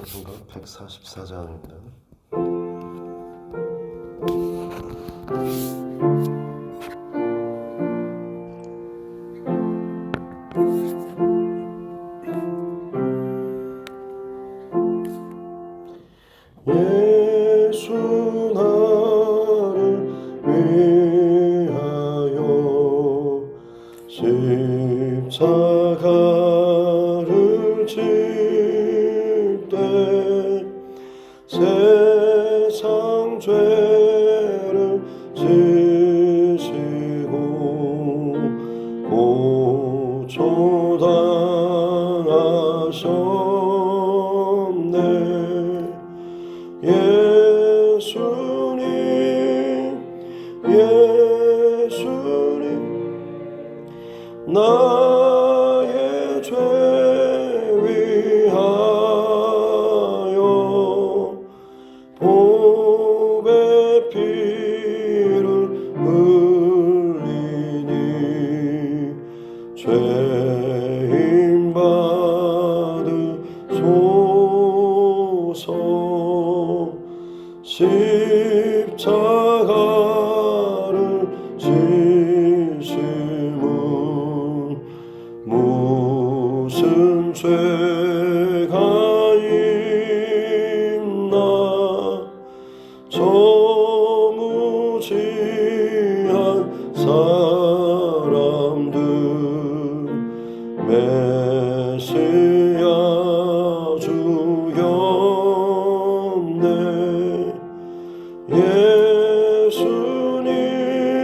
찬송가 144장입니다. 예수 나를 위하여 십자가를 질때 세상 죄를 지시고 고초당하셨네. 예수님 나의 죄 위하여 보배 피를 흘리니 죄인 받으소서. 십자가를 지심은 무슨 죄가 있나. 저 무지한 사람들 메시아 주였네. 예수님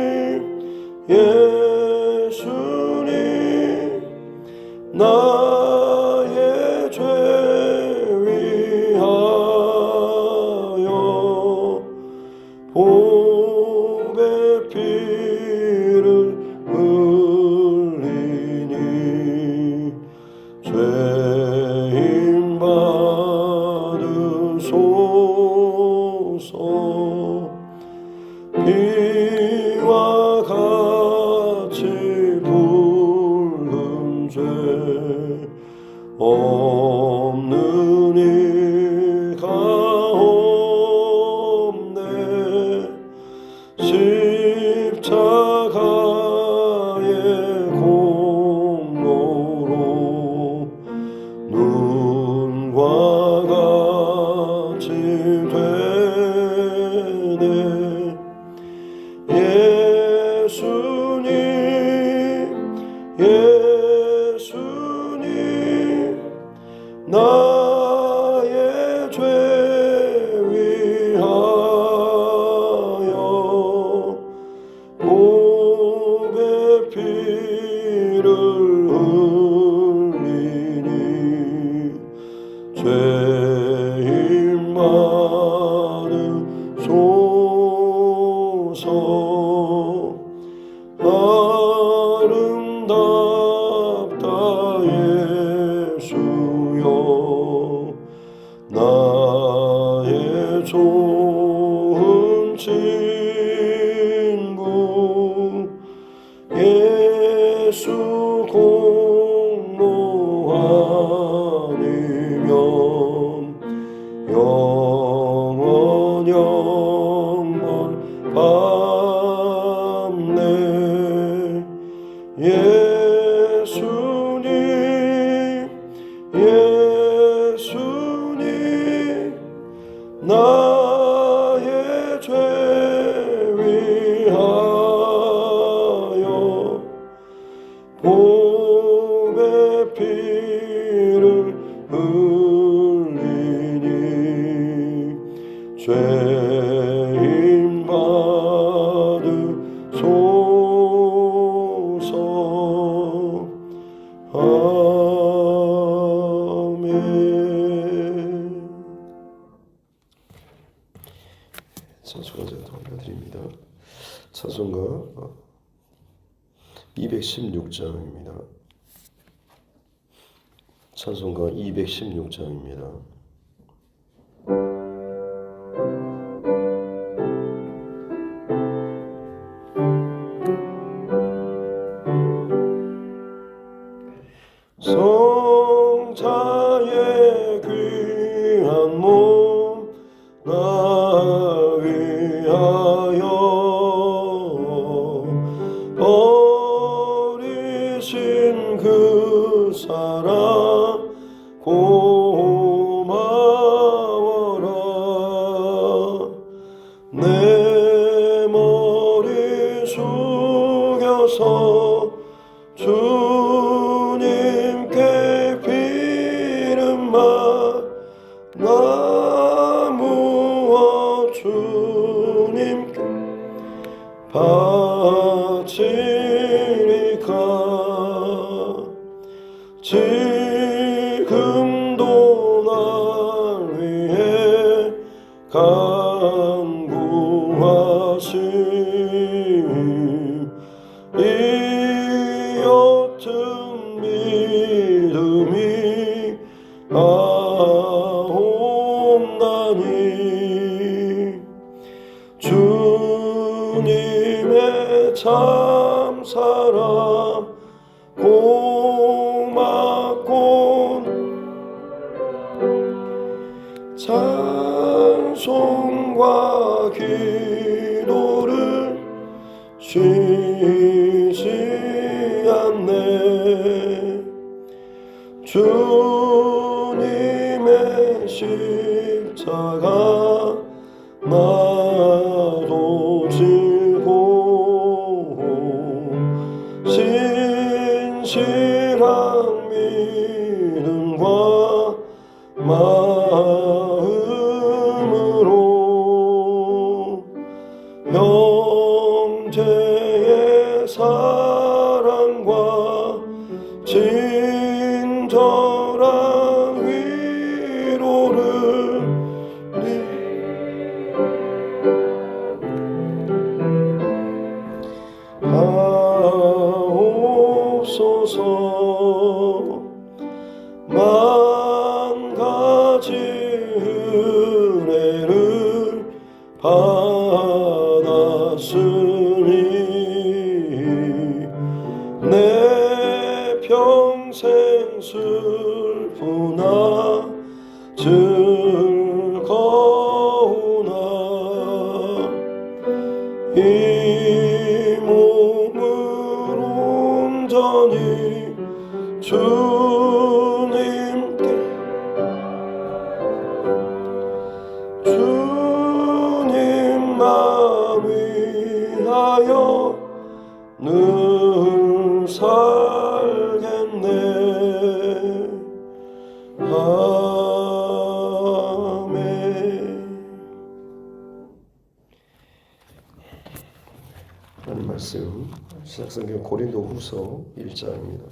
나의 죄 위하여 보배 피를 흘리니 죄인 받으소서. 비와 같이 붉은 죄 없는 이가 없네. 십자가의 공로로 눈과 같이 되네. 예수님 나의 죄 위하여 보배 피를 흘리니 죄인 받으소서. 아름답다 예수여 나의 좋은 친구. 예수 공로 아니면 영원 받네. 예수님 나의 죄 위하여 보배 피를 흘리니 죄인 받으소서. 아멘. 찬송가 제가 올려드립니다. 찬송가 216장입니다. 찬송가 216장입니다. 성자의 귀한 버리신 그 사랑 고마워라. 내 머리 숙여서 주님께 비름만 나무어 주님께 바치리까. 지금도 날 위해 간구하심 이 옅은 믿음이 아옵나니. 주님의 참사랑 고맙고 찬송과 기도를 쉬지 않네. 주님의 십자가 나도 지고 신실한 믿음과 마음으로 형제의 사랑과 친절한 위로를 하옵소서. 만 가지 은혜를 받았으니 내 평생 슬프나 즐거우나 이 몸을 온전히 주님께 주님만 위하여 늘 살겠네. 아멘. 하나님 말씀 신약성경 고린도후서 1장입니다.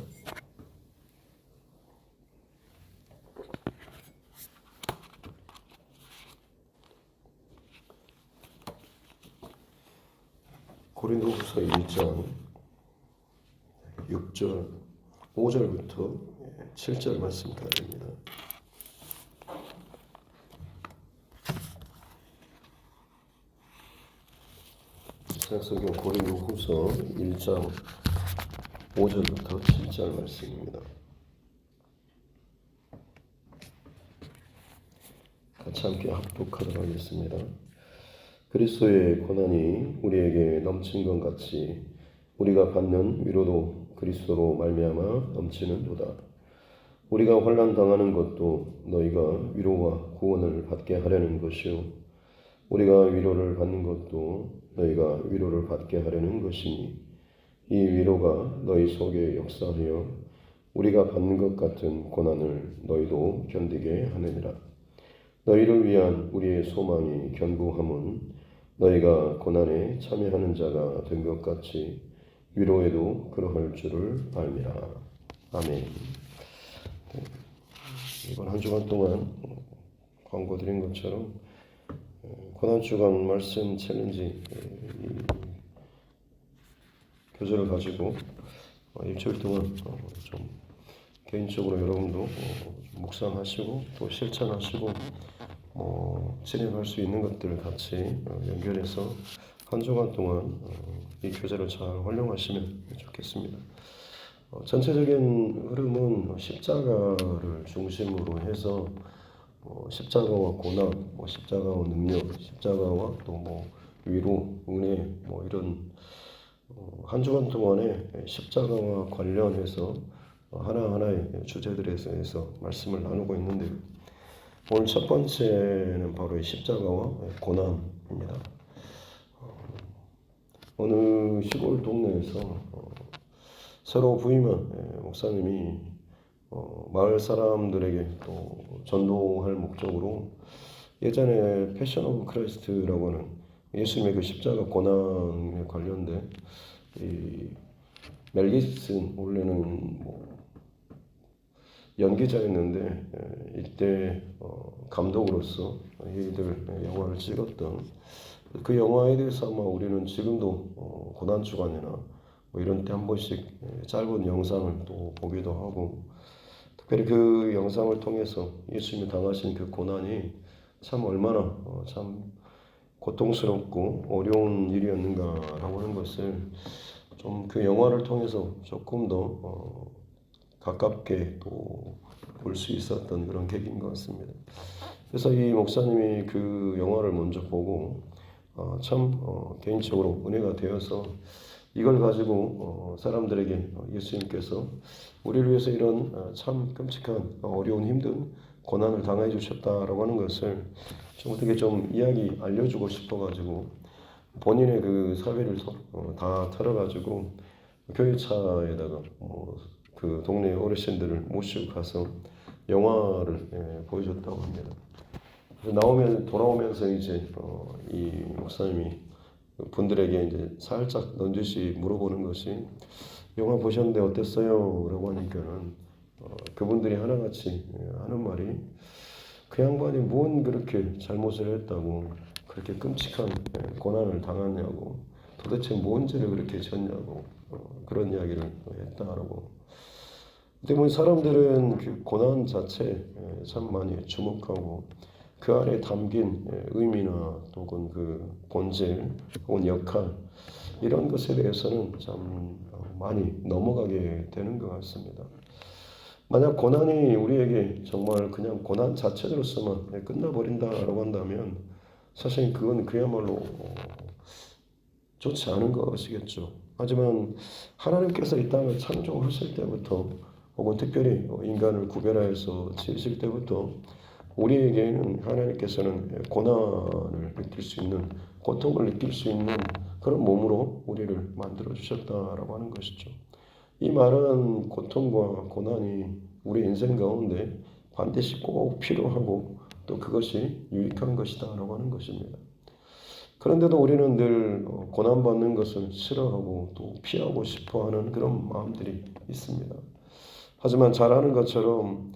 고린도후서 1장 6절 5절부터 7절 말씀까지입니다. 신약성경 고린도후서 1장 5절부터 7절 말씀입니다. 같이 함께 합독하도록 하겠습니다. 그리스도의 고난이 우리에게 넘친 것 같이 우리가 받는 위로도 그리스도로 말미암아 넘치는도다. 우리가 환난 당하는 것도 너희가 위로와 구원을 받게 하려는 것이요 우리가 위로를 받는 것도 너희가 위로를 받게 하려는 것이니 이 위로가 너희 속에 역사하여 우리가 받는 것 같은 고난을 너희도 견디게 하느니라. 너희를 위한 우리의 소망이 견고함은 너희가 고난에 참여하는 자가 된 것 같이 위로에도 그러할 줄을 알미라. 아멘. 네. 이번 한 주간 동안 광고 드린 것처럼 고난주간 말씀 챌린지 교재를 가지고 일주일 동안 좀 개인적으로 여러분도 묵상하시고 또 실천하시고 진행할 수 있는 것들을 같이 연결해서 한 주간 동안 이 교재를 잘 활용하시면 좋겠습니다. 전체적인 흐름은 십자가를 중심으로 해서 십자가와 고난, 십자가와 능력, 십자가와 또 위로, 은혜 이런 한 주간 동안에 십자가와 관련해서 하나하나의 주제들에 대해서 말씀을 나누고 있는데요. 오늘 첫 번째는 바로 이 십자가와 고난입니다. 어느 시골 동네에서 새로 부임한 목사님이 마을 사람들에게 또 전도할 목적으로 예전에 패션 오브 크라이스트라고 하는 예수님의 그 십자가 고난에 관련된 이 멜 깁슨, 원래는 연기자였는데 이때 감독으로서 이들 영화를 찍었던 그 영화에 대해서 아마 우리는 지금도 고난주간이나 이런 때 한 번씩 짧은 영상을 또 보기도 하고, 특별히 그 영상을 통해서 예수님이 당하신 그 고난이 참 얼마나 참 고통스럽고 어려운 일이었는가라고 하는 것을 좀 그 영화를 통해서 조금 더 가깝게 또 볼 수 있었던 그런 계기인 것 같습니다. 그래서 이 목사님이 그 영화를 먼저 보고 참 개인적으로 은혜가 되어서 이걸 가지고 사람들에게 예수님께서 우리를 위해서 이런 참 끔찍한 어려운 힘든 고난을 당해 주셨다라고 하는 것을 좀 어떻게 좀 이야기 알려주고 싶어가지고 본인의 그 사회를 다 털어가지고 교회차에다가 그 동네 어르신들을 모시고 가서 영화를 보여줬다고 합니다. 돌아오면서 이제 이 목사님이 분들에게 이제 살짝 넌지시 물어보는 것이 영화 보셨는데 어땠어요? 라고 하니까는 그분들이 하나같이 하는 말이 그 양반이 뭔 그렇게 잘못을 했다고 그렇게 끔찍한 고난을 당하냐고 도대체 뭔 죄를 그렇게 졌냐고 그런 이야기를 했다라고. 때문에 사람들은 그 고난 자체에 참 많이 주목하고 그 안에 담긴 의미나 또는 그 본질 혹은 역할 이런 것에 대해서는 참 많이 넘어가게 되는 것 같습니다. 만약 고난이 우리에게 정말 그냥 고난 자체로서만 끝나버린다라고 한다면 사실 그건 그야말로 좋지 않은 것이겠죠. 하지만 하나님께서 이 땅을 창조하실 때부터 혹은 특별히 인간을 구별하여서 지으실 때부터 우리에게는 하나님께서는 고난을 느낄 수 있는, 고통을 느낄 수 있는 그런 몸으로 우리를 만들어 주셨다라고 하는 것이죠. 이 말은 고통과 고난이 우리 인생 가운데 반드시 꼭 필요하고 또 그것이 유익한 것이다라고 하는 것입니다. 그런데도 우리는 늘 고난받는 것을 싫어하고 또 피하고 싶어하는 그런 마음들이 있습니다. 하지만 잘 아는 것처럼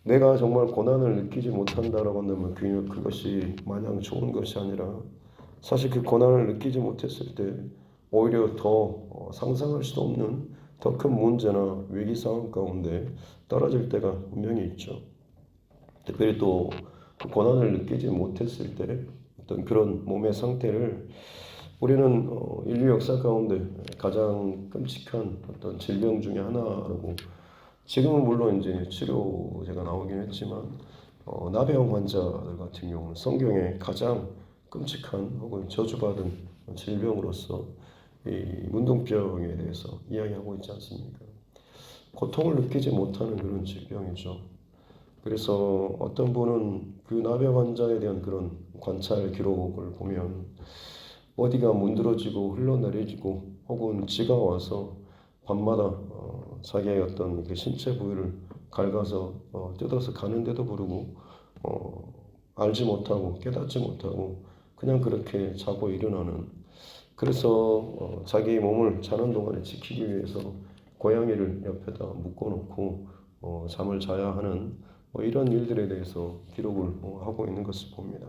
내가 정말 고난을 느끼지 못한다라고 한다면 그것이 마냥 좋은 것이 아니라 사실 그 고난을 느끼지 못했을 때 오히려 더 상상할 수도 없는 더 큰 문제나 위기 상황 가운데 떨어질 때가 분명히 있죠. 특별히 또 그 고난을 느끼지 못했을 때 어떤 그런 몸의 상태를 우리는 인류 역사 가운데 가장 끔찍한 어떤 질병 중에 하나라고, 지금은 물론 이제 치료제가 나오긴 했지만 나병 환자들 같은 경우는 성경에 가장 끔찍한 혹은 저주받은 질병으로서 이 문둥병에 대해서 이야기하고 있지 않습니까? 고통을 느끼지 못하는 그런 질병이죠. 그래서 어떤 분은 그 나병 환자에 대한 그런 관찰 기록을 보면 어디가 문드러지고 흘러내려지고 혹은 쥐가 와서 밤마다 자기의 어떤 그 신체 부위를 갉아서 뜯어서 가는데도 부르고 알지 못하고 깨닫지 못하고 그냥 그렇게 자고 일어나는, 그래서 자기 몸을 자는 동안에 지키기 위해서 고양이를 옆에다 묶어놓고 잠을 자야 하는 이런 일들에 대해서 기록을 하고 있는 것을 봅니다.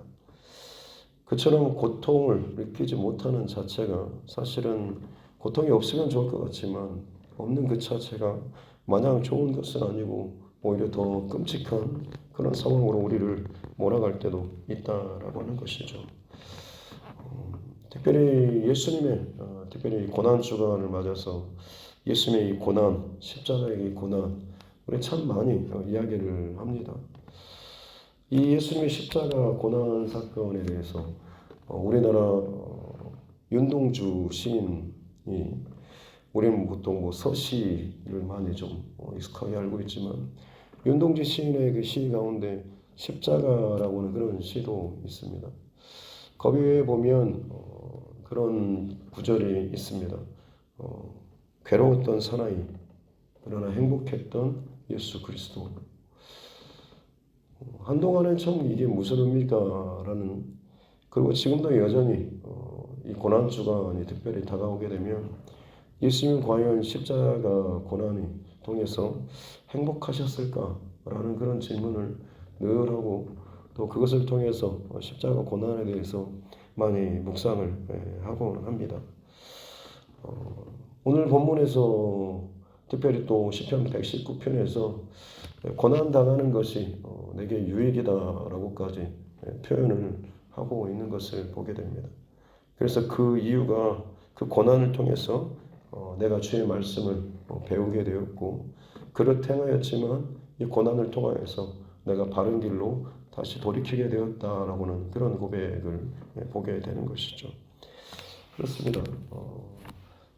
그처럼 고통을 느끼지 못하는 자체가 사실은 고통이 없으면 좋을 것 같지만 없는 그 자체가 마냥 좋은 것은 아니고 오히려 더 끔찍한 그런 상황으로 우리를 몰아갈 때도 있다라고 하는 것이죠. 특별히 예수님의 특별히 고난 주간을 맞아서 예수님의 이 고난, 십자가의 이 고난 우리 참 많이 이야기를 합니다. 이 예수님의 십자가 고난 사건에 대해서 우리나라 윤동주 시인이 우리는 보통 서시를 많이 좀 익숙하게 알고 있지만 윤동주 시인의 그 시 가운데 십자가라고 하는 그런 시도 있습니다. 거기에 보면 그런 구절이 있습니다. 괴로웠던 사나이 그러나 행복했던 예수 그리스도. 한동안은 참 이게 무슨 의미일까라는, 그리고 지금도 여전히 이 고난 주간이 특별히 다가오게 되면 예수님은 과연 십자가 고난이 통해서 행복하셨을까라는 그런 질문을 늘 하고, 또 그것을 통해서 십자가 고난에 대해서 많이 묵상을 하곤 합니다. 오늘 본문에서 특별히 또 시편 119편에서 고난 당하는 것이 내게 유익이다라고까지 표현을 하고 있는 것을 보게 됩니다. 그래서 그 이유가 그 고난을 통해서 내가 주의 말씀을 배우게 되었고, 그렇게 행하였지만 이 고난을 통하여서 내가 바른 길로 다시 돌이키게 되었다라고는 그런 고백을 보게 되는 것이죠. 그렇습니다.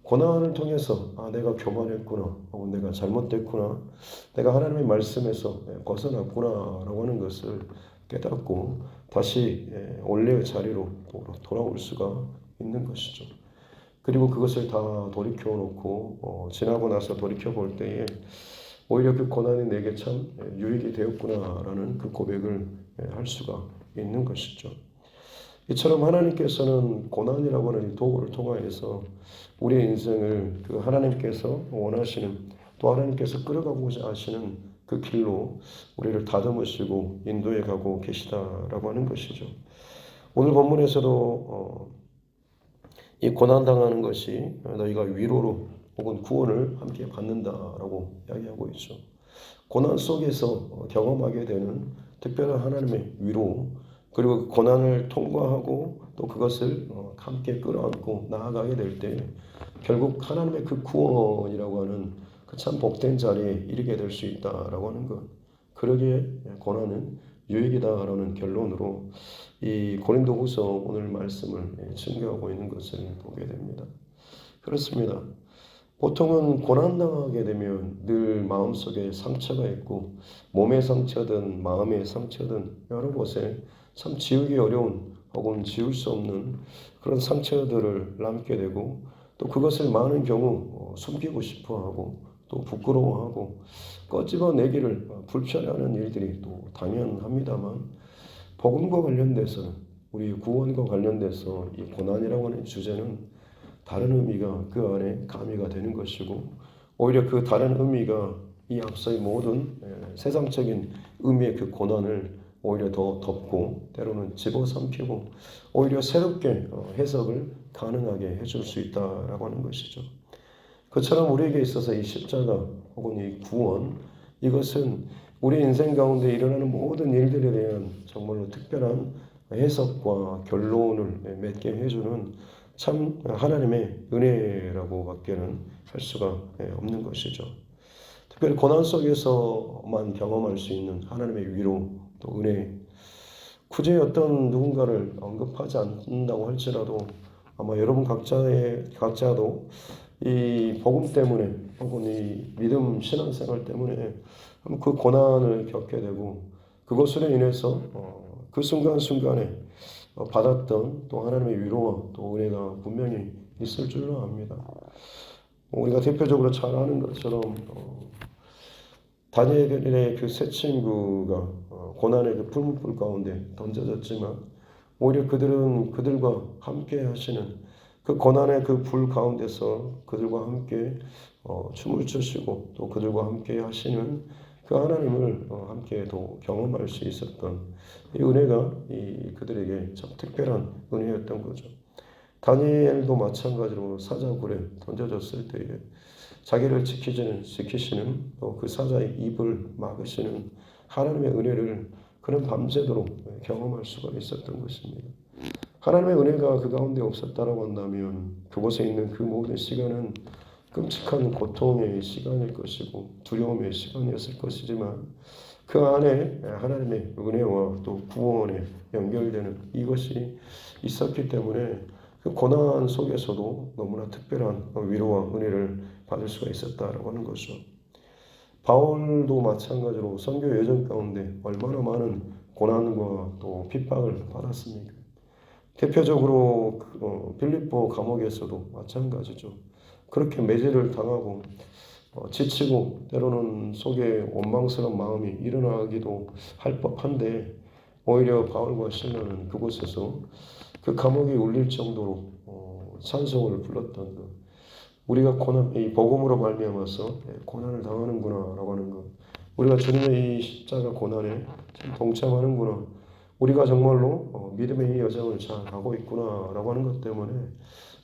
고난을 통해서 내가 교만했구나, 혹은 내가 잘못됐구나, 내가 하나님의 말씀에서 벗어났구나라고 하는 것을 깨닫고 다시 원래의 자리로 돌아올 수가 있는 것이죠. 그리고 그것을 다 돌이켜 놓고 지나고 나서 돌이켜 볼 때에 오히려 그 고난이 내게 참 유익이 되었구나라는 그 고백을 할 수가 있는 것이죠. 이처럼 하나님께서는 고난이라고 하는 도구를 통하여서 우리의 인생을 그 하나님께서 원하시는, 또 하나님께서 끌어가고자 하시는 그 길로 우리를 다듬으시고 인도해 가고 계시다라고 하는 것이죠. 오늘 본문에서도 이 고난당하는 것이 너희가 위로로 혹은 구원을 함께 받는다라고 이야기하고 있죠. 고난 속에서 경험하게 되는 특별한 하나님의 위로, 그리고 고난을 통과하고 또 그것을 함께 끌어안고 나아가게 될 때 결국 하나님의 그 구원이라고 하는 그 참 복된 자리에 이르게 될 수 있다라고 하는 것, 그러기에 고난은 유익이다라는 결론으로 이 고린도후서 오늘 말씀을 증거하고 있는 것을 보게 됩니다. 그렇습니다. 보통은 고난당하게 되면 늘 마음속에 상처가 있고, 몸의 상처든 마음의 상처든 여러 곳에 참 지우기 어려운 혹은 지울 수 없는 그런 상처들을 남게 되고, 또 그것을 많은 경우 숨기고 싶어하고 또 부끄러워하고 꺼집어내기를 불편해하는 일들이 또 당연합니다만, 복음과 관련돼서는, 우리 구원과 관련돼서 이 고난이라고 하는 주제는 다른 의미가 그 안에 가미가 되는 것이고, 오히려 그 다른 의미가 이 앞서의 모든 세상적인 의미의 그 고난을 오히려 더 덮고 때로는 집어삼키고 오히려 새롭게 해석을 가능하게 해줄 수 있다라고 하는 것이죠. 그처럼 우리에게 있어서 이 십자가 혹은 이 구원, 이것은 우리 인생 가운데 일어나는 모든 일들에 대한 정말로 특별한 해석과 결론을 맺게 해주는 참 하나님의 은혜라고 밖에는 할 수가 없는 것이죠. 특별히 고난 속에서만 경험할 수 있는 하나님의 위로, 또 은혜, 굳이 어떤 누군가를 언급하지 않는다고 할지라도 아마 여러분 각자도 이 복음 때문에 혹은 이 믿음 신앙생활 때문에 그 고난을 겪게 되고, 그것으로 인해서 그 순간순간에 받았던 또 하나님의 위로와 또 은혜가 분명히 있을 줄로 압니다. 우리가 대표적으로 잘 아는 것처럼 다니엘의 그 세 친구가 고난의 그 풀무불 가운데 던져졌지만 오히려 그들은 그들과 함께 하시는 그 고난의 그 불 가운데서 그들과 함께 춤을 추시고 또 그들과 함께 하시는 그 하나님을 함께 또 경험할 수 있었던 이 은혜가 그들에게 참 특별한 은혜였던 거죠. 다니엘도 마찬가지로 사자굴에 던져졌을 때에 자기를 지키시는 또 그 사자의 입을 막으시는 하나님의 은혜를 그는 밤새도록 경험할 수가 있었던 것입니다. 하나님의 은혜가 그 가운데 없었다라고 한다면 그곳에 있는 그 모든 시간은 끔찍한 고통의 시간일 것이고 두려움의 시간이었을 것이지만, 그 안에 하나님의 은혜와 또 구원에 연결되는 이것이 있었기 때문에 그 고난 속에서도 너무나 특별한 위로와 은혜를 받을 수가 있었다라고 하는 거죠. 바울도 마찬가지로 선교 여정 가운데 얼마나 많은 고난과 또 핍박을 받았습니까? 대표적으로 빌립보 감옥에서도 마찬가지죠. 그렇게 매질을 당하고 지치고 때로는 속에 원망스러운 마음이 일어나기도 할 법한데 오히려 바울과 실라는 그곳에서 그 감옥이 울릴 정도로 찬송을 불렀던 우리가 이 복음으로 말미암아서 고난을 당하는구나라고 하는 것, 우리가 주님의 이 십자가 고난에 동참하는구나, 우리가 정말로 믿음의 이 여정을 잘 가고 있구나라고 하는 것 때문에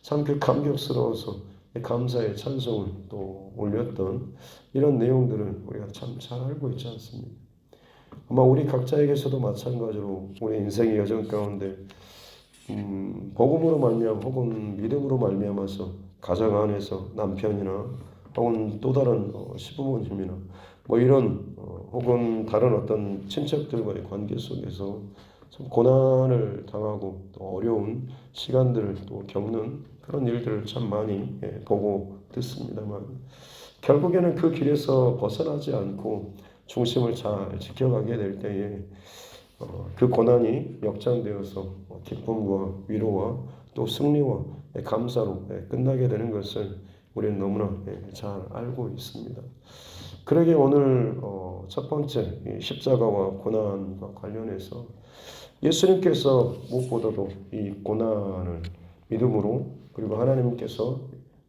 참 그 감격스러워서 감사의 찬송을 또 올렸던 이런 내용들을 우리가 참 잘 알고 있지 않습니까? 아마 우리 각자에게서도 마찬가지로 우리 인생의 여정 가운데 복음으로 말미암아 혹은 믿음으로 말미암아서 가정 안에서 남편이나 혹은 또 다른 시부모님이나 뭐 이런 혹은 다른 어떤 친척들과의 관계 속에서 참 고난을 당하고 또 어려운 시간들을 또 겪는 그런 일들을 참 많이 보고 듣습니다만 결국에는 그 길에서 벗어나지 않고 중심을 잘 지켜가게 될 때에 그 고난이 역전되어서 기쁨과 위로와 또 승리와 감사로 끝나게 되는 것을 우리는 너무나 잘 알고 있습니다. 그러게 오늘 첫 번째 십자가와 고난과 관련해서 예수님께서 무엇보다도 이 고난을 믿음으로 그리고 하나님께서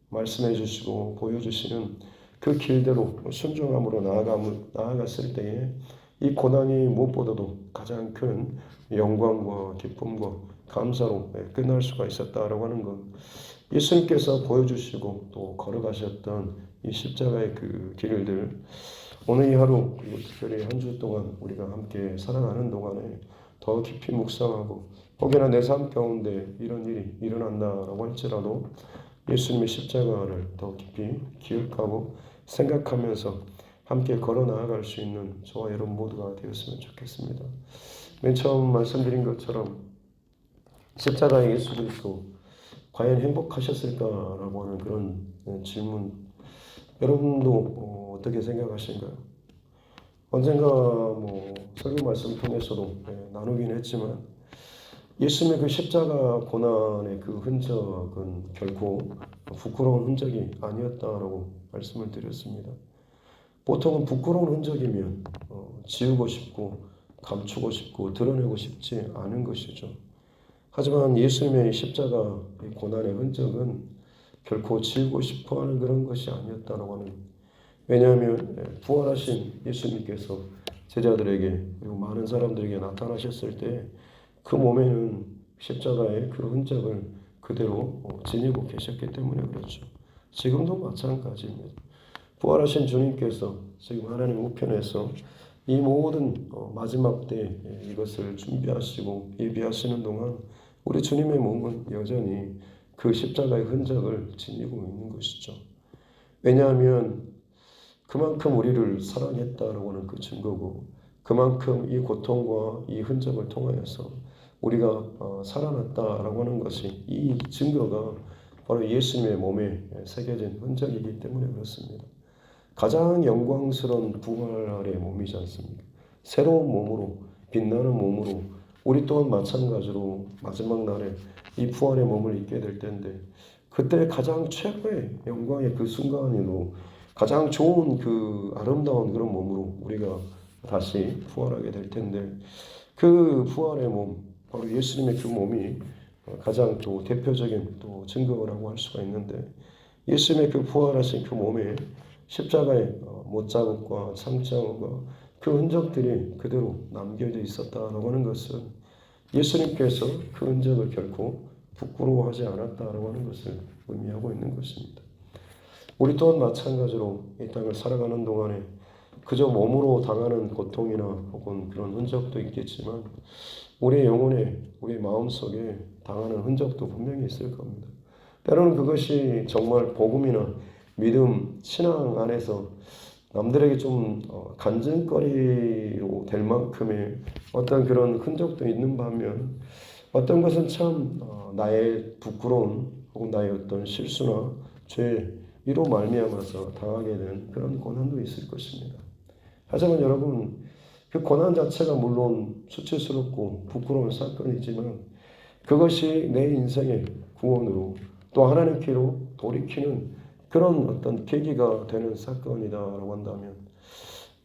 말씀해 주시고 보여주시는 그 길대로 순종함으로 나아갔을 때에 이 고난이 무엇보다도 가장 큰 영광과 기쁨과 감사로 끝날 수가 있었다라고 하는 것, 예수님께서 보여주시고 또 걸어가셨던 이 십자가의 그 길들, 오늘 이 하루 그리고 특별히 한 주 동안 우리가 함께 살아가는 동안에 더 깊이 묵상하고 혹여나 내 삶 가운데 이런 일이 일어난다라고 할지라도 예수님의 십자가를 더 깊이 기억하고 생각하면서 함께 걸어 나아갈 수 있는 저와 여러분 모두가 되었으면 좋겠습니다. 맨 처음 말씀드린 것처럼 십자가의 예수 그리스도 과연 행복하셨을까라고 하는 그런 질문, 여러분도 어떻게 생각하신가요? 언젠가 설교 말씀 통해서도 나누긴 했지만 예수님의 그 십자가 고난의 그 흔적은 결코 부끄러운 흔적이 아니었다라고 말씀을 드렸습니다. 보통은 부끄러운 흔적이면 지우고 싶고 감추고 싶고 드러내고 싶지 않은 것이죠. 하지만 예수님의 십자가 고난의 흔적은 결코 지우고 싶어하는 그런 것이 아니었다고 하는. 왜냐하면 부활하신 예수님께서 제자들에게 그리고 많은 사람들에게 나타나셨을 때 그 몸에는 십자가의 그 흔적을 그대로 지니고 계셨기 때문에 그렇죠. 지금도 마찬가지입니다. 부활하신 주님께서 지금 하나님 우편에서 이 모든 마지막 때 이것을 준비하시고 예비하시는 동안 우리 주님의 몸은 여전히 그 십자가의 흔적을 지니고 있는 것이죠. 왜냐하면 그만큼 우리를 사랑했다라고 하는 그 증거고, 그만큼 이 고통과 이 흔적을 통하여서 우리가 살아났다라고 하는 것이, 이 증거가 바로 예수님의 몸에 새겨진 흔적이기 때문에 그렇습니다. 가장 영광스러운 부활의 몸이지 않습니까? 새로운 몸으로, 빛나는 몸으로 우리 또한 마찬가지로 마지막 날에 이 부활의 몸을 입게 될 텐데, 그때 가장 최고의 영광의 그 순간이로 가장 좋은 그 아름다운 그런 몸으로 우리가 다시 부활하게 될 텐데, 그 부활의 몸, 바로 예수님의 그 몸이 가장 또 대표적인 또 증거라고 할 수가 있는데, 예수님의 그 부활하신 그 몸에 십자가의 못자국과 상자국과 그 흔적들이 그대로 남겨져 있었다라고 하는 것은 예수님께서 그 흔적을 결코 부끄러워하지 않았다라고 하는 것을 의미하고 있는 것입니다. 우리 또한 마찬가지로 이 땅을 살아가는 동안에 그저 몸으로 당하는 고통이나 혹은 그런 흔적도 있겠지만 우리의 영혼에, 우리의 마음속에 당하는 흔적도 분명히 있을 겁니다. 때로는 그것이 정말 복음이나 믿음, 신앙 안에서 남들에게 좀 간증거리로 될 만큼의 어떤 그런 흔적도 있는 반면, 어떤 것은 참 나의 부끄러운 혹은 나의 어떤 실수나 죄 이로 말미암아서 당하게 된 그런 고난도 있을 것입니다. 하지만 여러분, 그 고난 자체가 물론 수치스럽고 부끄러운 사건이지만 그것이 내 인생의 구원으로 또 하나님께로 돌이키는 그런 어떤 계기가 되는 사건이다라고 한다면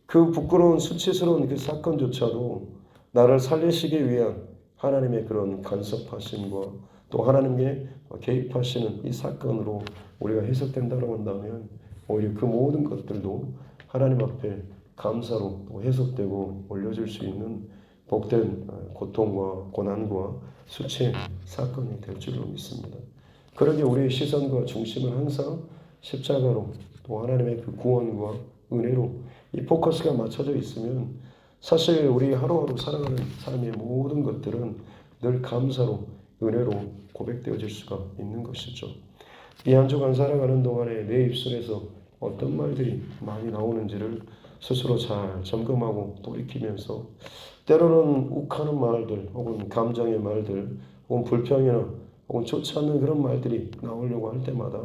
그 부끄러운 수치스러운 그 사건조차도 나를 살리시기 위한 하나님의 그런 간섭하심과 또 하나님의 개입하시는 이 사건으로 우리가 해석된다고 한다면 오히려 그 모든 것들도 하나님 앞에 감사로 또 해석되고 올려질 수 있는 복된 고통과 고난과 수치의 사건이 될 줄로 믿습니다. 그러기에 우리의 시선과 중심은 항상 십자가로 또 하나님의 그 구원과 은혜로 이 포커스가 맞춰져 있으면 사실 우리 하루하루 살아가는 삶의 모든 것들은 늘 감사로 은혜로 고백되어질 수가 있는 것이죠. 이 한 주간 살아가는 동안에 내 입술에서 어떤 말들이 많이 나오는지를 스스로 잘 점검하고 돌이키면서 때로는 욱하는 말들 혹은 감정의 말들 혹은 불평이나 혹은 좋지 않는 그런 말들이 나오려고 할 때마다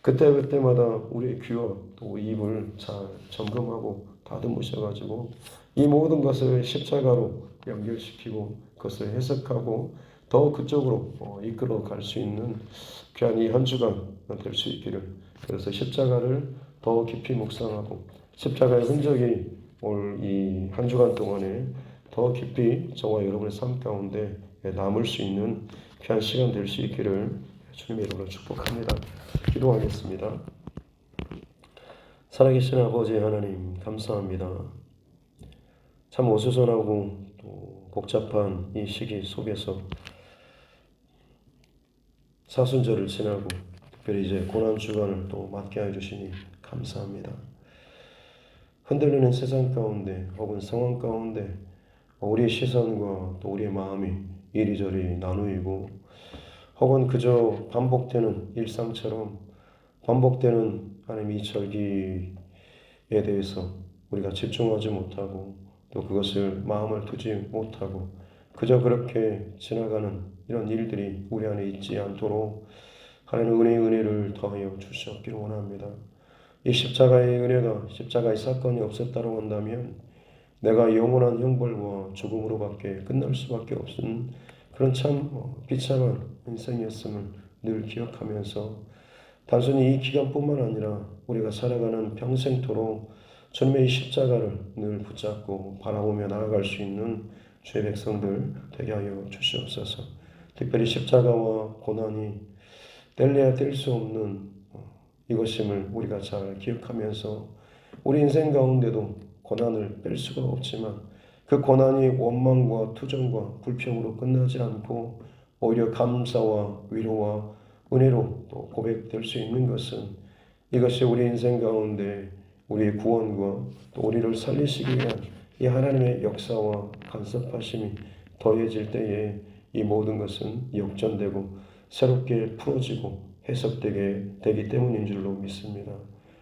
그때마다 우리의 귀와 또 입을 잘 점검하고 다듬으셔가지고 이 모든 것을 십자가로 연결시키고 그것을 해석하고 더 그쪽으로 이끌어 갈 수 있는 귀한 이 한 주간 될 수 있기를. 그래서 십자가를 더 깊이 묵상하고 십자가의 흔적이 올 이 한 주간 동안에 더 깊이 저와 여러분의 삶 가운데 남을 수 있는 귀한 시간 될 수 있기를 주님의 이름으로 축복합니다. 기도하겠습니다. 살아계신 아버지 하나님 감사합니다. 참 어수선하고 또 복잡한 이 시기 속에서 사순절을 지나고 특별히 이제 고난주간을 또 맞게 해주시니 감사합니다. 흔들리는 세상 가운데 혹은 상황 가운데 우리의 시선과 또 우리의 마음이 이리저리 나누이고 혹은 그저 반복되는 일상처럼 반복되는 하나님의 절기에 대해서 우리가 집중하지 못하고 또 그것을 마음을 두지 못하고 그저 그렇게 지나가는 이런 일들이 우리 안에 있지 않도록 하나님 은혜를 더하여 주시옵기를 원합니다. 이 십자가의 은혜가 십자가의 사건이 없었다고 한다면 내가 영원한 형벌과 죽음으로밖에 끝날 수밖에 없는 그런 참 비참한 인생이었음을 늘 기억하면서 단순히 이 기간뿐만 아니라 우리가 살아가는 평생토록 주님의 이 십자가를 늘 붙잡고 바라보며 나아갈 수 있는 주의 백성들 되게 하여 주시옵소서. 특별히 십자가와 고난이 뗄래야 뗄 수 없는 이것임을 우리가 잘 기억하면서 우리 인생 가운데도 고난을 뺄 수가 없지만 그 고난이 원망과 투정과 불평으로 끝나지 않고 오히려 감사와 위로와 은혜로 또 고백될 수 있는 것은 이것이 우리 인생 가운데 우리의 구원과 또 우리를 살리시기 위한 이 하나님의 역사와 간섭하심이 더해질 때에 이 모든 것은 역전되고 새롭게 풀어지고 해석되게 되기 때문인 줄로 믿습니다.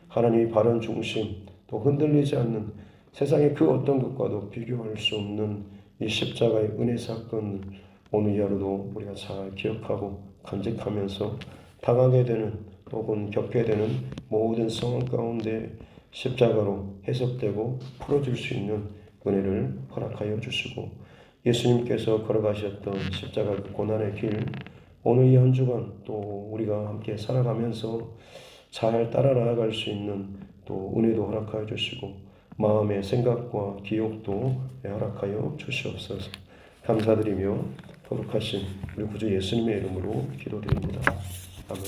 하나님의 바른 중심 또 흔들리지 않는 세상의 그 어떤 것과도 비교할 수 없는 이 십자가의 은혜 사건을 오늘 이 하루도 우리가 잘 기억하고 간직하면서 당하게 되는 혹은 겪게 되는 모든 상황 가운데 십자가로 해석되고 풀어줄 수 있는 은혜를 허락하여 주시고 예수님께서 걸어가셨던 십자가 고난의 길 오늘 이 한 주간 또 우리가 함께 살아가면서 잘 따라 나아갈 수 있는 또 은혜도 허락하여 주시고 마음의 생각과 기억도 허락하여 주시옵소서. 감사드리며 거룩하신 우리 구주 예수님의 이름으로 기도드립니다. 아멘.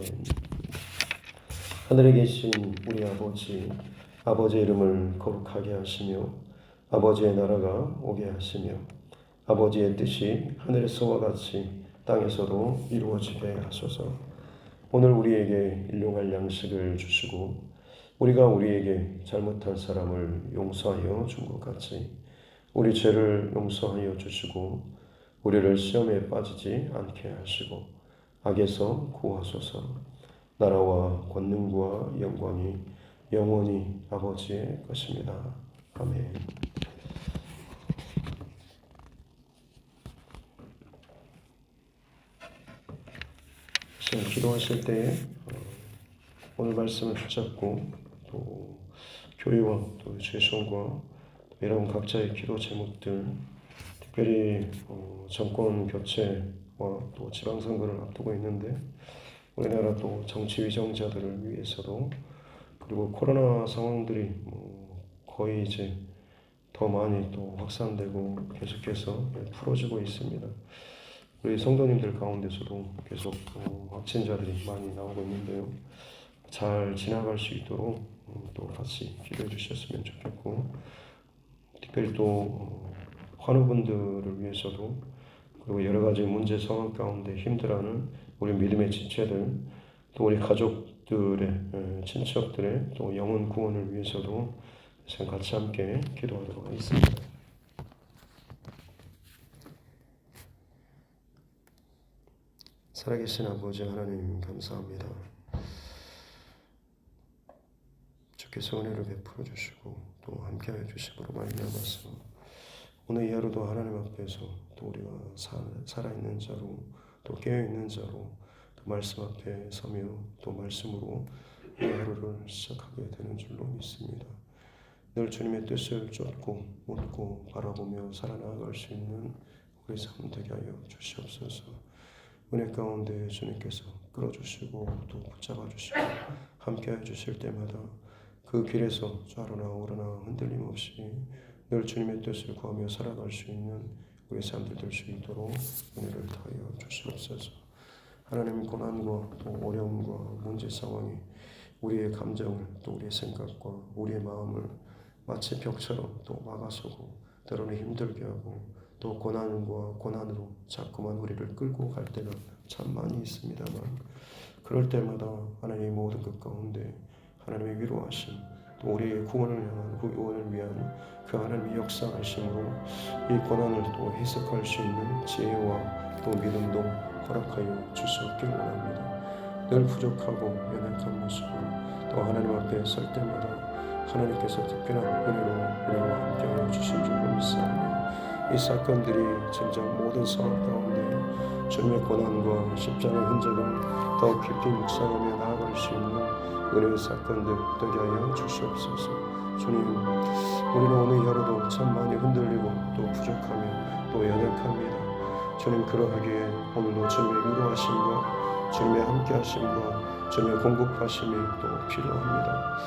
하늘에 계신 우리 아버지의 이름을 거룩하게 하시며 아버지의 나라가 오게 하시며 아버지의 뜻이 하늘에서와 같이 땅에서도 이루어지게 하소서. 오늘 우리에게 일용할 양식을 주시고 우리가 우리에게 잘못한 사람을 용서하여 준 것 같이 우리 죄를 용서하여 주시고 우리를 시험에 빠지지 않게 하시고 악에서 구하소서. 나라와 권능과 영광이 영원히 아버지의 것입니다. 아멘. 기도하실 때에 오늘 말씀을 붙잡고 또 교회와 또 죄송과 여러분 각자의 기도 제목들, 특별히 정권 교체와 또 지방선거를 앞두고 있는데 우리나라 또 정치 위정자들을 위해서도, 그리고 코로나 상황들이 거의 이제 더 많이 또 확산되고 계속해서 풀어지고 있습니다. 우리 성도님들 가운데서도 계속 확진자들이 많이 나오고 있는데요. 잘 지나갈 수 있도록 또 같이 기도해 주셨으면 좋겠고, 특별히 또 환우분들을 위해서도, 그리고 여러 가지 문제 상황 가운데 힘들어하는 우리 믿음의 지체들, 또 우리 가족들의, 친척들의 또 영혼 구원을 위해서도 같이 함께 기도하도록 하겠습니다. 살아계신 아버지 하나님 감사합니다. 주께서 은혜를 베풀어 주시고 또 함께하여 주심으로 말미암아서 오늘 이 하루도 하나님 앞에서 또 우리가 살아있는 자로 또 깨어있는 자로 또 말씀 앞에 서며 또 말씀으로 이 하루를 시작하게 되는 줄로 믿습니다. 늘 주님의 뜻을 쫓고 묻고 바라보며 살아나갈 수 있는 우리 삶 되게 하여 주시옵소서. 은혜 가운데 주님께서 끌어주시고 또 붙잡아 주시고 함께해 주실 때마다 그 길에서 좌로나 우로나 흔들림 없이 늘 주님의 뜻을 구하며 살아갈 수 있는 우리 삶들 될 수 있도록 은혜를 다하여 주시옵소서. 하나님, 고난과 또 어려움과 문제 상황이 우리의 감정을 또 우리의 생각과 우리의 마음을 마치 벽처럼 또 막아서고 때로는 힘들게 하고 또 고난과 고난으로 자꾸만 우리를 끌고 갈 때가 참 많이 있습니다만, 그럴 때마다 하나님의 모든 것 가운데 하나님의 위로하심, 또 우리의 구원을 향한 구원을 위한 그 하나님의 역사하심으로 이 고난을 또 해석할 수 있는 지혜와 또 믿음도 허락하여 주시옵길 원합니다. 늘 부족하고 연약한 모습으로 또 하나님 앞에 설 때마다 하나님께서 특별한 은혜로 우리와 함께하여 주신 줄로 믿사오니 이 사건들이 진정 모든 상황 가운데 주님의 고난과 십자가의 흔적을 더 깊이 묵상하며 나아갈 수 있는 은혜의 사건들 되게 하여 주시옵소서. 주님, 우리는 오늘 하루도 참 많이 흔들리고 또 부족하며 또 연약합니다. 주님, 그러하기에 오늘도 주님의 위로하심과 주님의 함께하심과 주님의 공급하심이 또 필요합니다.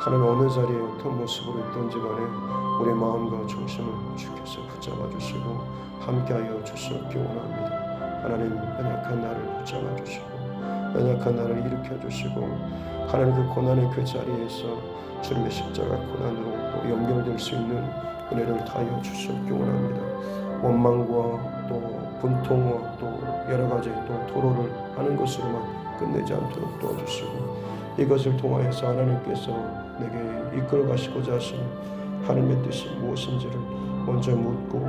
하나님, 어느 자리에 어떤 모습으로 있든지 간에 우리의 마음과 중심을 주께서 붙잡아 주시고 함께하여 주시옵기 원합니다. 하나님, 연약한 나를 붙잡아 주시고 연약한 나를 일으켜 주시고 하나님, 그 고난의 그 자리에서 주님의 십자가 고난으로 또 연결될 수 있는 은혜를 다하여 주시옵기 원합니다. 원망과 또 분통과 또 여러 가지 또 토로를 하는 것으로만 끝내지 않도록 도와주시고 이것을 통하여서 하나님께서 내게 이끌어 가시고자 하시는 하나님의 뜻이 무엇인지를 먼저 묻고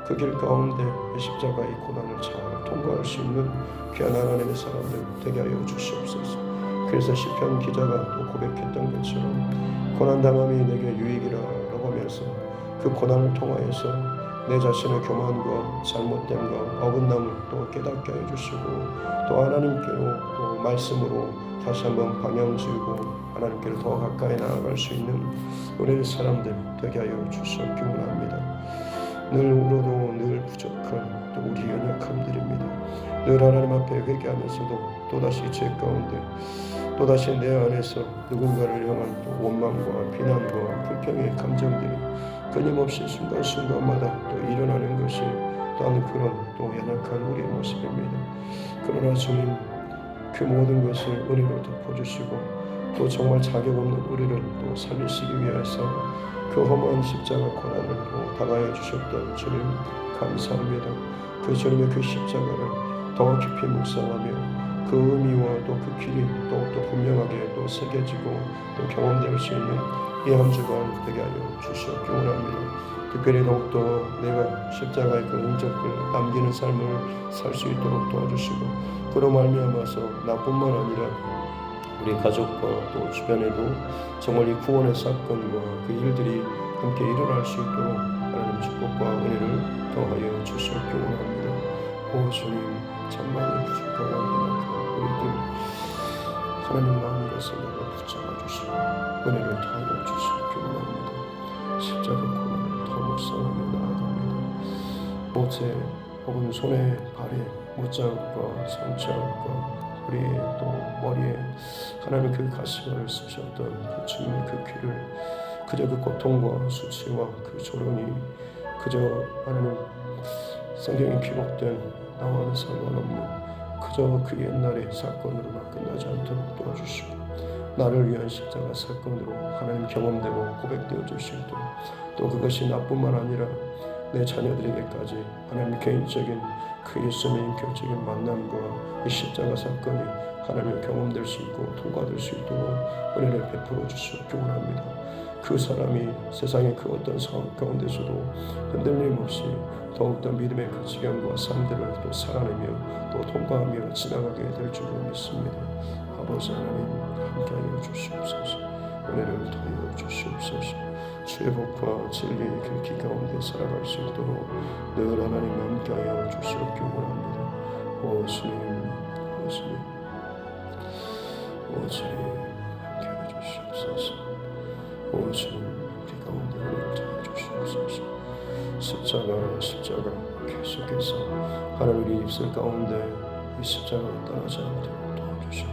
그 길 가운데 십자가의 고난을 잘 통과할 수 있는 귀한 하나님의 사람들 되게 하여 주시옵소서. 그래서 시편 기자가 또 고백했던 것처럼 고난당함이 내게 유익이라고 하면서 그 고난을 통하여서 내 자신의 교만과 잘못됨과 어긋남을 또 깨닫게 해주시고 또 하나님께로 또 말씀으로 다시 한번 방향 지우고 하나님께로 더 가까이 나아갈 수 있는 우리의 사람들 되게 하여 주시옵기 원합니다. 늘 울어도 늘 부족한 또 우리 연약함들입니다. 늘 하나님 앞에 회개하면서도 또다시 죄 가운데 또다시 내 안에서 누군가를 향한 또 원망과 비난과 불평의 감정들이 끊임없이 순간순간마다 또 일어나는 것이 또한 그런 또 연약한 우리의 모습입니다. 그러나 주님, 그 모든 것을 은혜로 덮어주시고 또 정말 자격 없는 우리를 또 살리시기 위해서 그 험한 십자가 고난을 또 당하여 주셨던 주님 감사합니다. 그 주님의 그 십자가를 더 깊이 묵상하며 그 의미와 또 그 길이 또 분명하게 또 새겨지고 또 경험될 수 있는 이 한 주간 되게 하여 주시옵기 원합니다. 특별히 더욱더 내가 십자가의 그 흔적을 남기는 삶을 살 수 있도록 도와주시고 그로 말미암아서 나뿐만 아니라 우리 가족과 또 주변에도 정말 이 구원의 사건과 그 일들이 함께 일어날 수 있도록 하나님 축복과 은혜를 더하여 주시옵기 원합니다. 오 주님 장만이 부족하고 우리들 하나님 마음 것을 내가 붙잡아 주시고 은혜를 더하여 주시기 원합니다. 십자가 고난을 더 묵상하며 나아갑니다. 못에 혹은 손에 발에 못자국과 상자국과 우리의 또 머리에 하나님 그 가시관을 쓰셨던 그 주님의 그 귀를 그저 그 고통과 수치와 그 조롱이 그저 하나님 성경에 기록된 나와는 상관없는 그저 그 옛날의 사건으로만 끝나지 않도록 도와주시고 나를 위한 십자가 사건으로 하나님 경험되고 고백되어 주시고 또 그것이 나뿐만 아니라 내 자녀들에게까지 하나님 개인적인 그 예수님의 인격적인 만남과 이 십자가 사건이 하나님 경험될 수 있고 통과될 수 있도록 은혜를 베풀어 주시기 원합니다. 그 사람이 세상의 그 어떤 상황 가운데서도 흔들림 없이 더욱더 믿음의 그 지경과 삶들을 또 살아내며 또 통과하며 지나가게 될 줄로 믿습니다. 아버지 하나님 함께하여 주시옵소서. 은혜를 더하여 주시옵소서. 주의 복과 진리의 그 길 가운데 살아갈 수 있도록 늘 하나님 함께하여 주시옵기 원합니다. 오 주님, 오 주님, 오 주님 함께하여 주시옵소서. 오 주님 우리 가운데 은혜를 더하여 주시옵소서. 십자가 계속해서 하나님 우리 입술 가운데 이 십자가를 떠나지 않도록 도와주시옵소서.